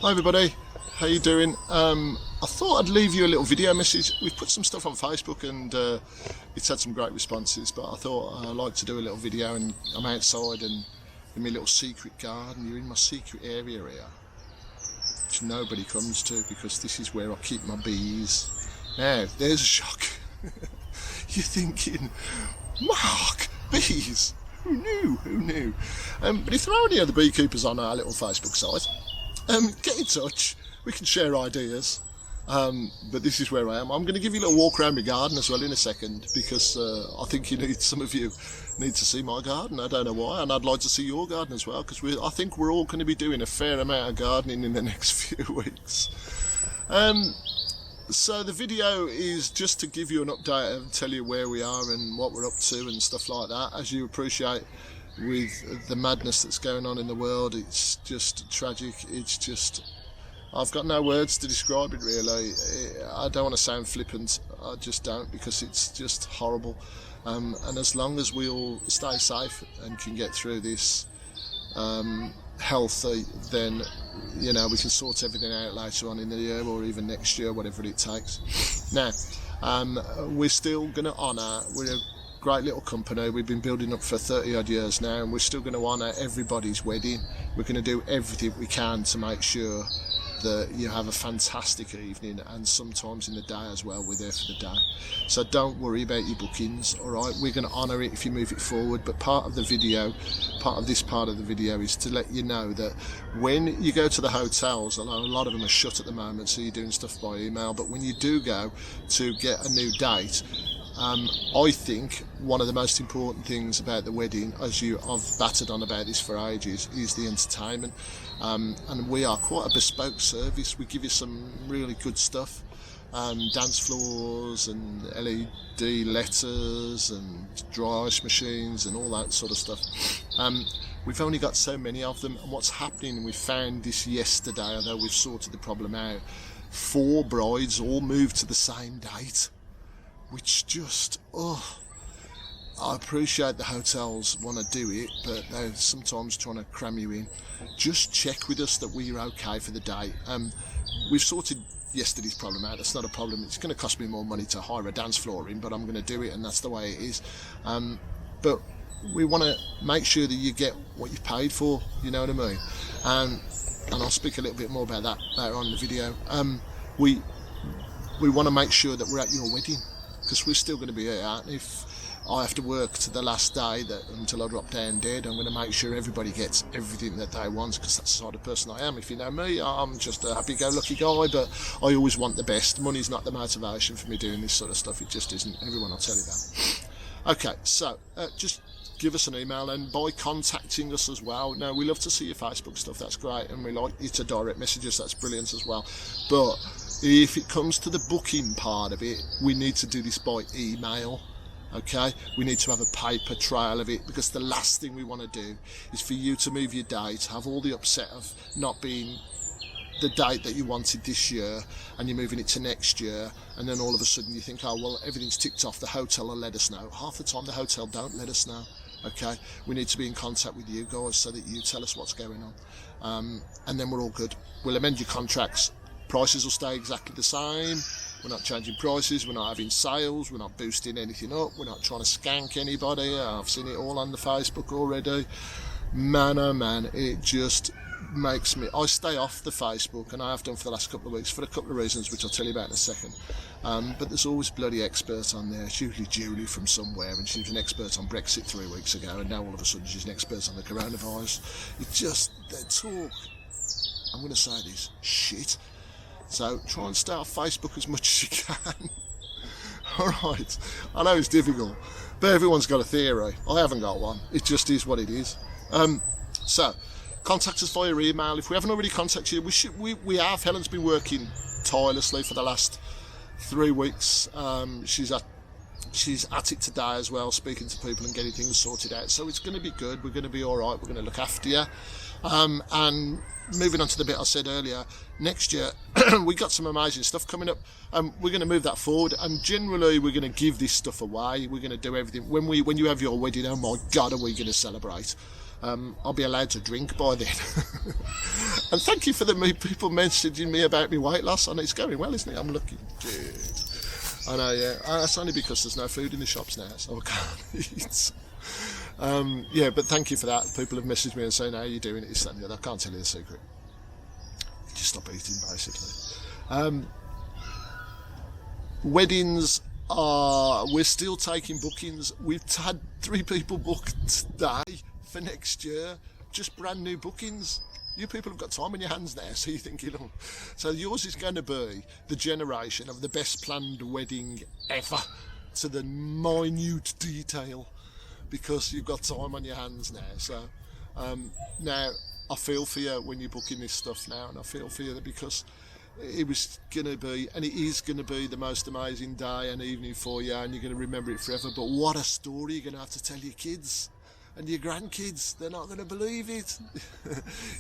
Hi everybody, how you doing? I thought I'd leave you a little video message. We've put some stuff on Facebook and it's had some great responses, but I thought I'd like to do a little video, and I'm outside and in my little secret garden. You're in my secret area here, which nobody comes to because this is where I keep my bees. Now, there's a shock. You're thinking, Mark, bees? Who knew? But if there are any other beekeepers on our little Facebook site, get in touch. We can share ideas. But this is where I am. I'm going to give you a little walk around my garden as well in a second, because I think some of you need to see my garden. I don't know why, and I'd like to see your garden as well, because I think we're all going to be doing a fair amount of gardening in the next few weeks. So the video is just to give you an update and tell you where we are and what we're up to and stuff like that. As you appreciate, with the madness that's going on in the world, it's just tragic. It's just, I've got no words to describe it really. I don't want to sound flippant, I just don't, because it's just horrible. And as long as we all stay safe and can get through this healthy, then we can sort everything out later on in the year or even next year, whatever it takes. Now, we're still going to honour, we're a great little company, we've been building up for 30 odd years now, and we're still going to honour everybody's wedding. We're going to do everything we can to make sure that you have a fantastic evening, and sometimes in the day as well, we're there for the day. So don't worry about your bookings, alright? We're going to honour it if you move it forward, but part of this part of the video is to let you know that when you go to the hotels, although a lot of them are shut at the moment, so you're doing stuff by email, but when you do go to get a new date, I think one of the most important things about the wedding, as I've battered on about this for ages, is the entertainment. And we are quite a bespoke service. We give you some really good stuff, dance floors and LED letters and dry ice machines and all that sort of stuff. We've only got so many of them, and what's happening, we found this yesterday, although we've sorted the problem out, 4 brides all moved to the same date, which just, I appreciate the hotels want to do it, but they're sometimes trying to cram you in. Just check with us that we're okay for the day. We've sorted yesterday's problem out. That's not a problem. It's going to cost me more money to hire a dance floor in, but I'm going to do it, and that's the way it is. But we want to make sure that you get what you've paid for, you know what I mean? And I'll speak a little bit more about that later on in the video. We want to make sure that we're at your wedding, because we're still going to be here. If I have to work to the last day until I drop down dead, I'm going to make sure everybody gets everything that they want, because that's the sort of person I am. If you know me, I'm just a happy-go-lucky guy, but I always want the best. Money's not the motivation for me doing this sort of stuff. It just isn't. Everyone will tell you that. Okay, so just give us an email, and by contacting us as well. Now, we love to see your Facebook stuff. That's great, and we like you to direct messages. That's brilliant as well. But if it comes to the booking part of it, we need to do this by email. Okay, we need to have a paper trail of it, because the last thing we want to do is for you to move your date, have all the upset of not being the date that you wanted this year, and you're moving it to next year, and then all of a sudden you think, oh well, everything's ticked off, the hotel will let us know. Half the time the hotel don't let us know. Okay, we need to be in contact with you guys so that you tell us what's going on, and then we're all good. We'll amend your contracts. Prices will stay exactly the same. We're not changing prices, we're not having sales, we're not boosting anything up, we're not trying to skank anybody. I've seen it all on the Facebook already. Man, oh man, it just makes me... I stay off the Facebook, and I have done for the last couple of weeks, for a couple of reasons, which I'll tell you about in a second. But there's always bloody experts on there. It's usually Julie from somewhere, and she was an expert on Brexit 3 weeks ago, and now all of a sudden she's an expert on the coronavirus. It's just, their talk, I'm going to say this, shit. So try and stay off Facebook as much as you can. Alright, I know it's difficult, but everyone's got a theory. I haven't got one. It just is what it is. So, contact us via email. If we haven't already contacted you, we have. Helen's been working tirelessly for the last 3 weeks. She's at it today as well, speaking to people and getting things sorted out. So it's going to be good. We're going to be alright. We're going to look after you. And moving on to the bit I said earlier, next year we got some amazing stuff coming up. We're going to move that forward, and generally we're going to give this stuff away. We're going to do everything. When you have your wedding, oh my God, are we going to celebrate? I'll be allowed to drink by then. And thank you for the people messaging me about my weight loss. I know it's going well, isn't it? I'm looking good. I know, yeah. That's only because there's no food in the shops now, so I can't eat. Yeah, but thank you for that. People have messaged me and saying, how are you doing? It's that and the other. I can't tell you the secret. Just stop eating, basically. Weddings we're still taking bookings. We've had 3 people booked today for next year. Just brand new bookings. You people have got time on your hands now, so you're thinking, oh. So yours is going to be the generation of the best planned wedding ever, to the minute detail, because you've got time on your hands now. So now I feel for you when you're booking this stuff now, and I feel for you because it was going to be, and it is going to be, the most amazing day and evening for you, and you're going to remember it forever. But what a story you're going to have to tell your kids and your grandkids. They're not going to believe it.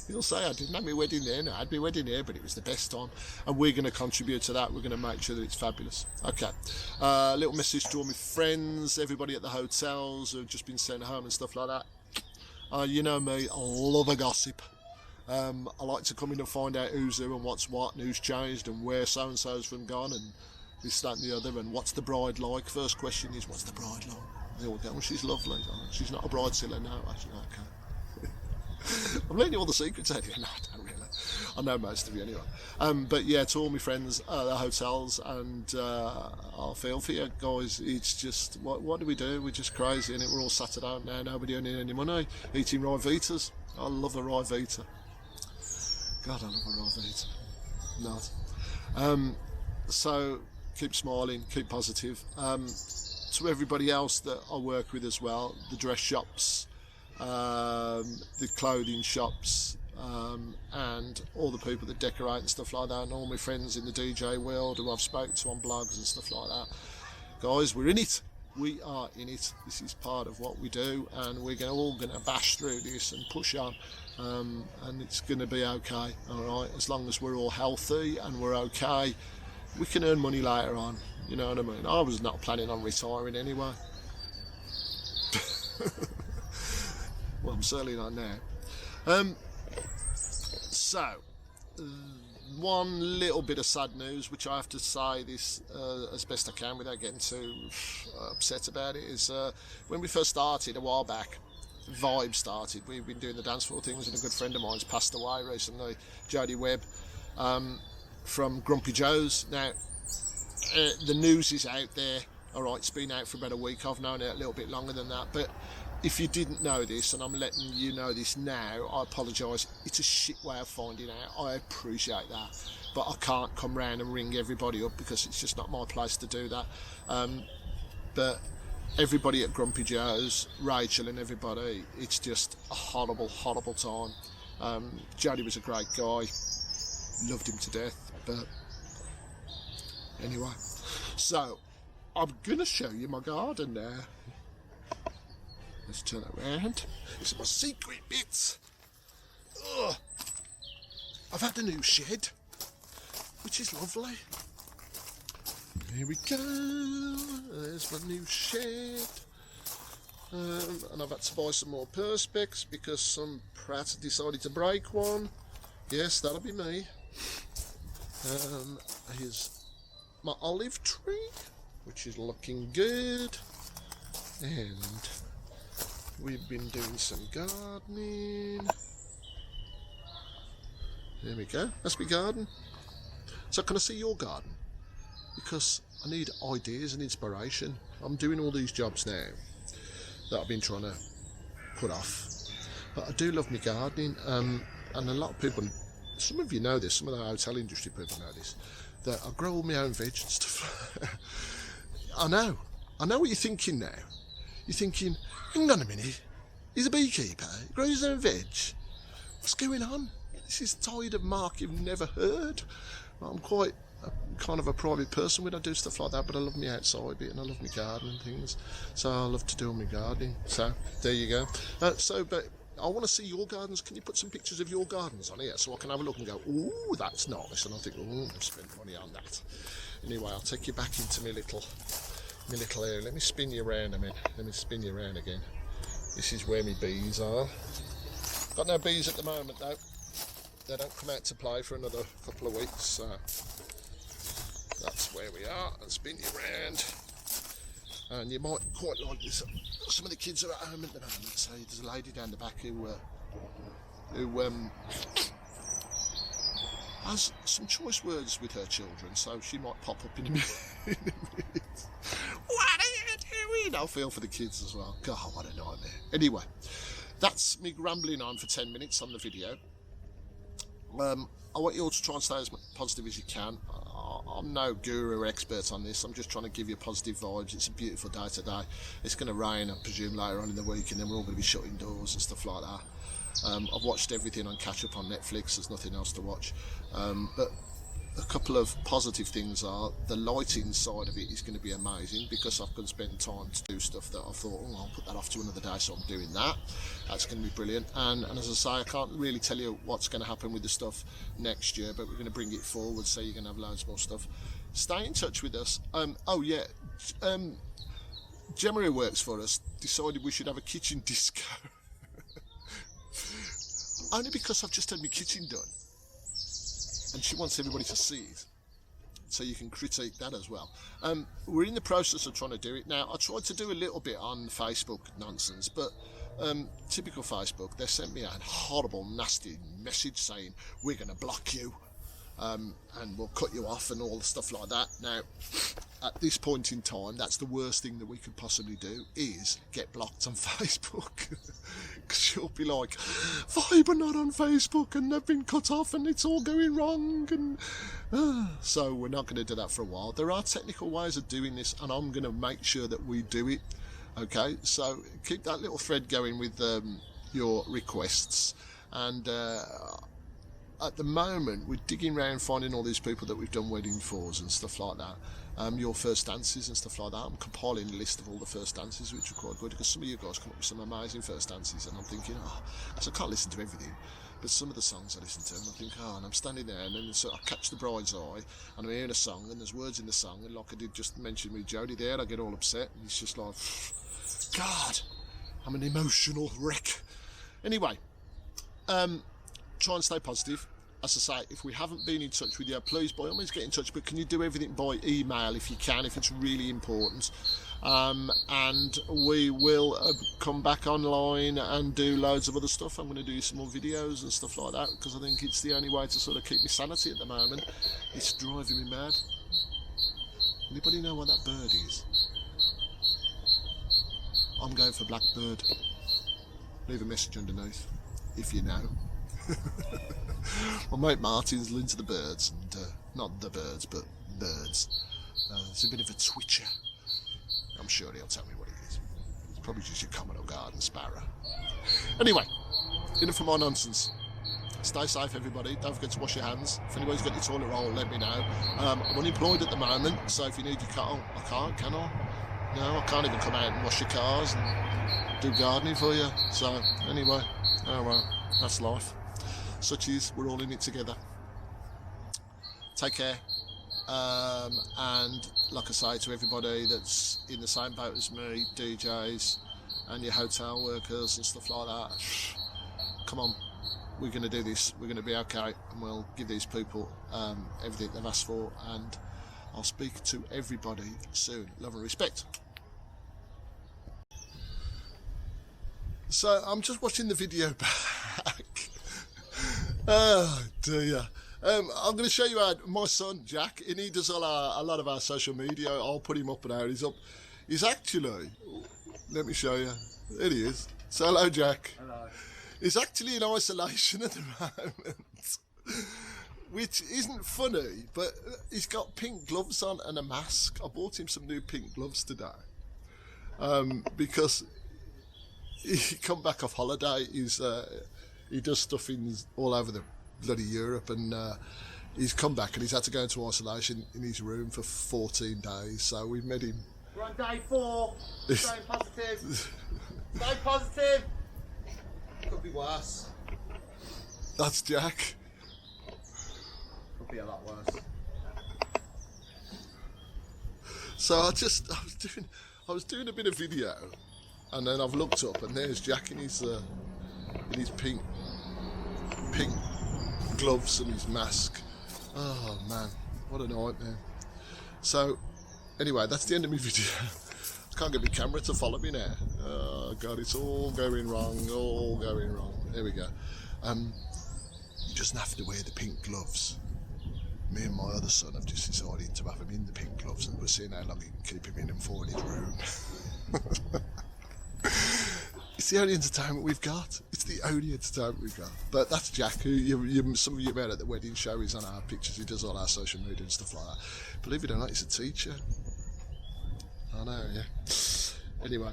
You'll say, I didn't have my wedding there. No, I had my wedding here, but it was the best time. And we're going to contribute to that. We're going to make sure that it's fabulous. Okay. Little message to all my friends, everybody at the hotels who've just been sent home and stuff like that. You know me, I love a gossip. I like to come in and find out who's who and what's what and who's changed and where so-and-so's from gone and this, that and the other, and what's the bride like. First question is, what's the bride like? They all go, well, she's lovely. Oh, she's not a bridezilla now, actually. Okay. I'm letting you all the secrets out here. No, I don't really. I know most of you anyway. But yeah, to all my friends at the hotels, and I'll feel for you guys. It's just, what do? We're just crazy, and we're all sat at home now, nobody earning any money, eating Ryvitas. I love a Ryvita. God, I love a Ryvita. Not. So keep smiling, keep positive. To everybody else that I work with as well, the dress shops, the clothing shops, and all the people that decorate and stuff like that, and all my friends in the DJ world who I've spoken to on blogs and stuff like that. Guys, we're in it. We are in it. This is part of what we do, and we're all going to bash through this and push on, and it's going to be okay, all right? As long as we're all healthy and we're okay, we can earn money later on. You know what I mean? I was not planning on retiring anyway. Well, I'm certainly not now. So, one little bit of sad news, which I have to say this as best I can without getting too upset about it, is when we first started a while back, Vibe started. We've been doing the dance floor things, and a good friend of mine's passed away recently, Jodie Webb, from Grumpy Joe's. Now, the news is out there. All right, it's been out for about a week. I've known it a little bit longer than that, but if you didn't know this, and I'm letting you know this now, I apologise. It's a shit way of finding out. I appreciate that, but I can't come round and ring everybody up because it's just not my place to do that. But everybody at Grumpy Joe's, Rachel and everybody, it's just a horrible, horrible time. Jodie was a great guy, loved him to death, but anyway. So, I'm going to show you my garden now. Let's turn it around. It's my secret bits. Ugh. I've had a new shed, which is lovely. Here we go. There's my new shed. And I've had to buy some more Perspex because some prat decided to break one. Yes, that'll be me. Here's my olive tree, which is looking good. And we've been doing some gardening. There we go. That's my garden. So can I see your garden? Because I need ideas and inspiration. I'm doing all these jobs now that I've been trying to put off. But I do love my gardening. And a lot of people, some of you know this, some of the hotel industry people know this, that I grow all my own veg and stuff. I know what you're thinking now. You're thinking, hang on a minute, he's a beekeeper, he grows his own veg. What's going on? This is the tide of Mark you've never heard. I'm quite kind of a private person when I do stuff like that, but I love my outside bit and I love my garden and things. So I love to do all my gardening. So there you go. But I want to see your gardens. Can you put some pictures of your gardens on here so I can have a look and go, ooh, that's nice. And I'll think, ooh, I've spent money on that. Anyway, I'll take you back into my little area. Let me spin you around a minute. Let me spin you around again. This is where my bees are. Got no bees at the moment though. They don't come out to play for another couple of weeks, so that's where we are. I'll spin you round. And you might quite like this. Some of the kids are at home at the moment, so there's a lady down the back who has some choice words with her children, so she might pop up in a minute. What are you doing? I'll feel for the kids as well. God, what a nightmare. Anyway, that's me rambling on for 10 minutes on the video. I want you all to try and stay as positive as you can. I'm no guru or expert on this. I'm just trying to give you positive vibes. It's a beautiful day today. It's going to rain, I presume, later on in the week, and then we're all going to be shut indoors and stuff like that. I've watched everything on catch up on Netflix. There's nothing else to watch. But a couple of positive things are the lighting side of it is going to be amazing, because I've been spending time to do stuff that I thought, oh, I'll put that off to another day, so I'm doing that. That's going to be brilliant. And as I say, I can't really tell you what's going to happen with the stuff next year, but we're going to bring it forward, so you're going to have loads more stuff. Stay in touch with us. Gemma, who works for us, decided we should have a kitchen disco. Only because I've just had my kitchen done. And she wants everybody to see it, so you can critique that as well. We're in the process of trying to do it now. I tried to do a little bit on Facebook nonsense, but typical Facebook, they sent me a horrible, nasty message saying, we're going to block you, and we'll cut you off and all the stuff like that. Now, at this point in time, that's the worst thing that we could possibly do, is get blocked on Facebook. Because you'll be like, Vibe are not on Facebook and they've been cut off and it's all going wrong. And so we're not going to do that for a while. There are technical ways of doing this, and I'm going to make sure that we do it. Okay, so keep that little thread going with your requests. And at the moment, we're digging around finding all these people that we've done wedding fors and stuff like that. Your first dances and stuff like that. I'm compiling a list of all the first dances, which are quite good, because some of you guys come up with some amazing first dances, and I'm thinking, because I can't listen to everything, but some of the songs I listen to, and I think, and I'm standing there, and then so I catch the bride's eye, and I'm hearing a song, and there's words in the song, and like I did just mention with Jodie there, I get all upset, and it's just like, God, I'm an emotional wreck. Anyway, try and stay positive. As I say, if we haven't been in touch with you, please by all means get in touch, but can you do everything by email if you can, if it's really important. And we will come back online and do loads of other stuff. I'm going to do some more videos and stuff like that, because I think it's the only way to sort of keep my sanity at the moment. It's driving me mad. Anybody know what that bird is? I'm going for blackbird. Leave a message underneath if you know. My mate Martin's into the birds, and not the birds, but birds. It's a bit of a twitcher. I'm sure he'll tell me what it is. It's probably just your common or garden sparrow. Anyway, enough of my nonsense. Stay safe, everybody. Don't forget to wash your hands. If anybody's got your toilet roll, let me know. I'm unemployed at the moment, so if you need your car, I can't, can I? No, I can't even come out and wash your cars and do gardening for you. So, anyway, oh well, that's life. Such is, we're all in it together. Take care. And like I say to everybody that's in the same boat as me, DJs and your hotel workers and stuff like that, come on, we're going to do this. We're going to be okay, and we'll give these people everything they've asked for, and I'll speak to everybody soon. Love and respect. So I'm just watching the video back. Oh dear. I'm going to show you my son Jack, and he does a lot of our social media. I'll put him up and out. He's actually, let me show you. There he is. So hello, Jack. Hello. He's actually in isolation at the moment, which isn't funny, but he's got pink gloves on and a mask. I bought him some new pink gloves today, because he come back off holiday. He does stuff all over the bloody Europe, and he's come back and he's had to go into isolation in his room for 14 days. So we met him. We're on day 4. Stay positive. Stay positive. Could be worse. That's Jack. Could be a lot worse. So I was doing a bit of video, And then I've looked up, and there's Jack in his pink gloves and his mask. Oh man, what a nightmare. So, anyway, that's the end of my video. I can't get my camera to follow me now. Oh god, it's all going wrong, There we go. You just have to wear the pink gloves. Me and my other son have just decided to have him in the pink gloves, and we're seeing how long he can keep him in them for in his room. It's the only entertainment we've got. It's the only entertainment we've got. But that's Jack, who some of you met at the wedding show. He's on our pictures. He does all our social media and stuff like that. Believe it or not, he's a teacher. I know, yeah. Anyway,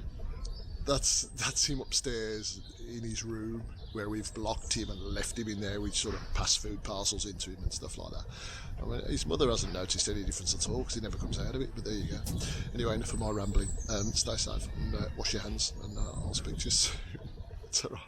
that's him upstairs in his room, where we've locked him and left him in there with sort of pass food parcels into him and stuff like that. I mean, his mother hasn't noticed any difference at all because he never comes out of it, but there you go. Anyway, enough of my rambling. Stay safe and wash your hands, and I'll speak to you soon. Ta-ra.